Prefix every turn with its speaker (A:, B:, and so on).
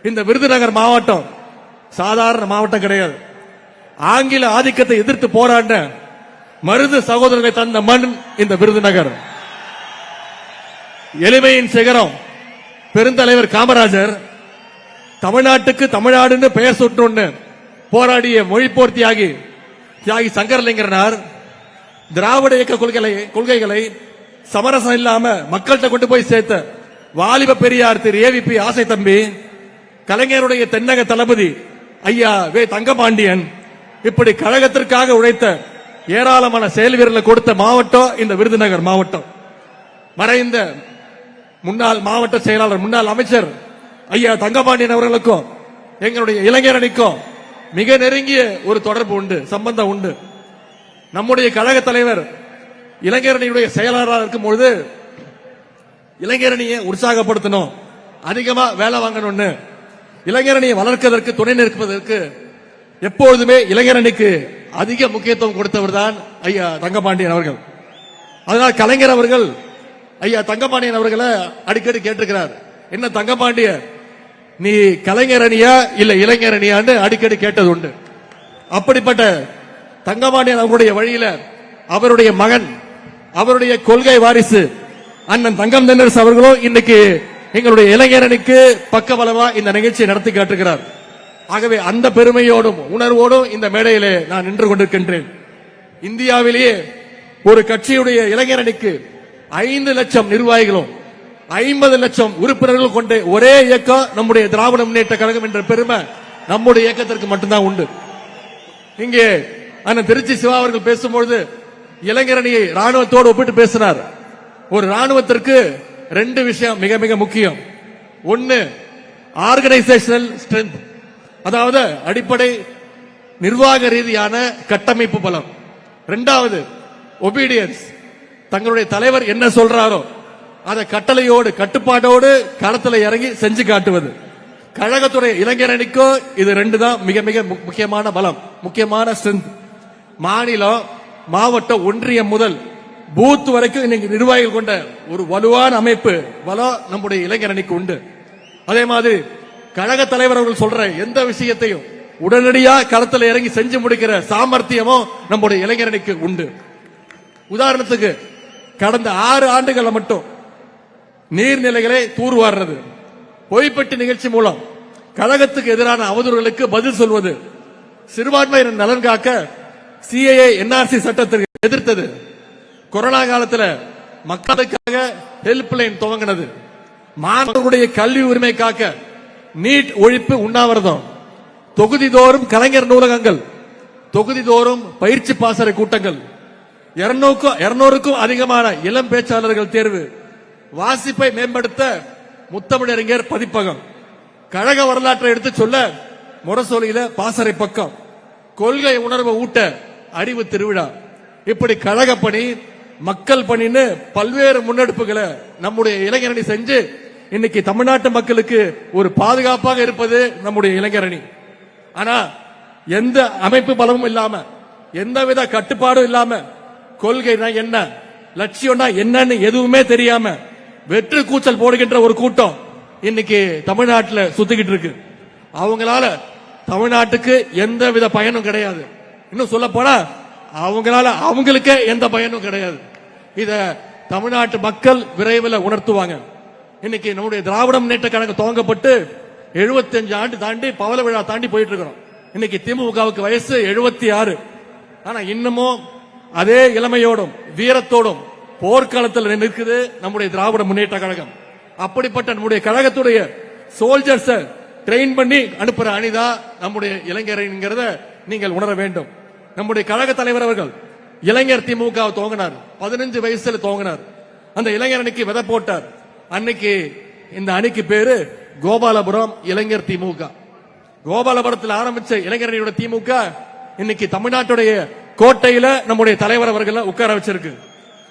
A: இந்த விருதுநகர் மாவட்டம் சாதாரண மாவட்டம் கிடையாது. ஆங்கில ஆதிக்கத்தை எதிர்த்து போராண்ட மருது சகோதரர்களை தந்த மண் இந்த விருதுநகர். எளிமையின் சிகரம் பெருந்தலைவர் காமராஜர் தமிழ்நாட்டுக்கு தமிழ்நாடுன்னு பெயர் சுற்றொன்னு போராடிய மொழிப்போர் தியாகி சங்கரலிங்கனார் திராவிட இயக்க கொள்கைகளை சமரசம் இல்லாம மக்கள்கிட்ட கொண்டு போய் சேர்த்த வாலிப பெரியார் திரு ஏவிபி ஆசை தம்பி, கலைஞருடைய தென்னக தளபதி ஐயா வே தங்கபாண்டியன், இப்படி கழகத்திற்காக உழைத்த ஏராளமான செயல் வீரர்களை கொடுத்த மாவட்டம் இந்த விருதுநகர் மாவட்டம். மறைந்த முன்னாள் மாவட்ட செயலாளர் முன்னாள் அமைச்சர் ஐயா தங்கபாண்டியன் அவர்களுக்கும் எங்களுடைய இளைஞரணிக்கும் மிக நெருங்கிய ஒரு தொடர்பு உண்டு, சம்பந்தம் உண்டு. நம்முடைய கழக தலைவர் இளைஞரணியுடைய செயலாளராக இருக்கும் பொழுது இளைஞரணியை உற்சாகப்படுத்தணும், அதிகமா வேலை வாங்கணும்னு இளைஞரணியை வளர்ப்பதற்கு துணை நிற்பதற்கு எப்பொழுதுமே இளைஞரணிக்கு அதிக முக்கியத்துவம் கொடுத்தவர் தான் ஐயா தங்கபாண்டியன் அவர்கள். அதனால் கலைஞர் அவர்கள் ஐயா தங்கபாண்டியன் அவர்களை அடிக்கடி கேட்டிருக்கிறார், என்ன தங்கபாண்டிய நீ கலைஞர் அணியா இல்ல இளைஞர் அணியான்னு அடிக்கடி கேட்டது உண்டு. அப்படிப்பட்ட தங்கபாண்டியன் அவருடைய வழியில அவருடைய மகன், அவருடைய கொள்கை வாரிசு அண்ணன் தங்கம் தென்னரசு அவர்களும் இன்னைக்கு எங்களுடைய இளைஞரணிக்கு பக்கபலமா இந்த நிகழ்ச்சியை நடத்தி காட்டுகிறார். ஆகவே அந்த பெருமையோடும் உணர்வோடும் இந்த மேடையிலே நான் நின்று கொண்டிருக்கின்றேன். இந்தியாவிலேயே ஒரு கட்சியுடைய இளைஞரணிக்கு 5 லட்சம் நிர்வாகிகளும் 50 லட்சம் உறுப்பினர்கள் கொண்ட ஒரே இயக்கம் நம்முடைய திராவிட முன்னேற்ற கழகம் என்ற பெருமை நம்முடைய இயக்கத்திற்கு மட்டும்தான் உண்டு. இங்கே அண்ணன் திருச்சி சிவா அவர்கள் பேசும்பொழுது இளைஞரணியை ராணுவத்தோடு ஒப்பிட்டு பேசினார். ஒரு ராணுவத்திற்கு 2 விஷயம் மிக மிக முக்கியம். ஒன்னு ஆர்கனைசேஷனல் ஸ்ட்ரென்த், அதாவது அடிப்படை நிர்வாக ரீதியான கட்டமைப்பு பலம். 2வது ஒபீடியன்ஸ், தங்களுடைய தலைவர் என்ன சொல்றாரோ அதை கட்டளையோடு கட்டுப்பாட்டோடு களத்தில் இறங்கி செஞ்சு காட்டுவது. கழகத்துடைய இளைஞரணிக்கோ இது 2 தான் மிக மிக முக்கியமான பலம், முக்கியமான ஸ்ட்ரென்த். மாநிலம், மாவட்டம், ஒன்றியம் முதல் பூத் வரைக்கும் இன்னைக்கு நிர்வாகிகள் கொண்ட ஒரு வலுவான அமைப்பு பலம் நம்முடைய இளைஞரணிக்கு உண்டு. அதே மாதிரி கழக தலைவர் அவர்கள் சொல்ற எந்த விஷயத்தையும் உடனடியாக களத்தில் இறங்கி செஞ்சு முடிக்கிற சாமர்த்தியமும் நம்முடைய இளைஞரணிக்கு உண்டு. உதாரணத்துக்கு கடந்த 6 ஆண்டுகள் மட்டும் நீர்நிலைகளை தூர்வாடுறது, பொய்ப்பட்டி நிகழ்ச்சி மூலம் கழகத்துக்கு எதிரான அவதூறுகளுக்கு பதில் சொல்வது, சிறுபான்மையினர் நலன் காக்க சிஏஏ என்ஆர்சி சட்டத்திற்கு எதிர்த்தது, கொரோனா காலத்தில் மக்களுக்காக ஹெல்ப்லைன் துவங்கினது, மாணவர்களுடைய கல்வி உரிமை காக்க நீட் ஒழிப்பு உண்ணாவிரதம், தொகுதிதோறும் கலைஞர் நூலகங்கள், தொகுதிதோறும் பயிற்சி பாசறை கூட்டங்கள், 200க்கும் அதிகமான இளம் பேச்சாளர்கள் தேர்வு, வாசிப்பை மேம்படுத்த முத்தமிழறிஞர் பதிப்பகம், கழக வரலாற்றை எடுத்து சொல்ல முரசொலியில பாசறை பக்கம், கொள்கை உணர்வு ஊட்ட அறிவு திருவிழா, இப்படி கழக பணி மக்கள் பணின்னு பல்வேறு முன்னெடுப்புகளை நம்முடைய இளைஞரணி செஞ்சு இன்னைக்கு தமிழ்நாட்டு மக்களுக்கு ஒரு பாதுகாப்பாக இருப்பது நம்முடைய இளைஞரணி. ஆனா எந்த அமைப்பு பலமும் இல்லாம, எந்தவித கட்டுப்பாடும் இல்லாம, கொள்கைனா என்ன, லட்சியம்னா என்னன்னு எதுவுமே தெரியாம வெற்று கூச்சல் போடுகின்ற ஒரு கூட்டம் இன்னைக்கு தமிழ்நாட்டில் சுத்திக்கிட்டு இருக்கு. அவங்களால தமிழ்நாட்டுக்கு எந்த வித பயனும் கிடையாது. இன்னும் சொல்ல போனா அவங்களால அவங்களுக்கே எந்த பயனும் கிடையாது. இத தமிழ்நாட்டு மக்கள் விரைவில் உணர்த்துவாங்க. இன்னைக்கு நம்முடைய திராவிட முன்னேற்ற கழகம் துவங்கப்பட்டு 75 ஆண்டு தாண்டி பவள விழா தாண்டி போயிட்டு இருக்கிறோம். இன்னைக்கு திமுகவுக்கு வயசு 76. ஆனா இன்னமும் அதே இளமையோடும் வீரத்தோடும் போர்க்களத்தில் நிற்குது நம்முடைய திராவிட முன்னேற்ற கழகம். அப்படிப்பட்ட நம்முடைய கழகத்துடைய சோல்ஜர்ஸ் ட்ரெயின் பண்ணி அனுப்புற அணிதான் நம்முடைய இளைஞர்ங்கிறத நீங்கள் உணர வேண்டும். நம்முடைய கழக தலைவர் அவர்கள் இளைஞர் திமுக துவங்கினார், 15 வயசுல துவங்கினார். அந்த இளைஞர் அணிக்கு விதை போட்டார். அன்னைக்கு இந்த அணிக்கு பேரு கோபாலபுரம் இளைஞர் திமுக. கோபாலபுரத்தில் ஆரம்பிச்ச இளைஞர் திமுக இன்னைக்கு தமிழ்நாட்டுடைய கோட்டையில நம்முடைய தலைவர் அவர்கள் உட்கார வச்சிருக்கு.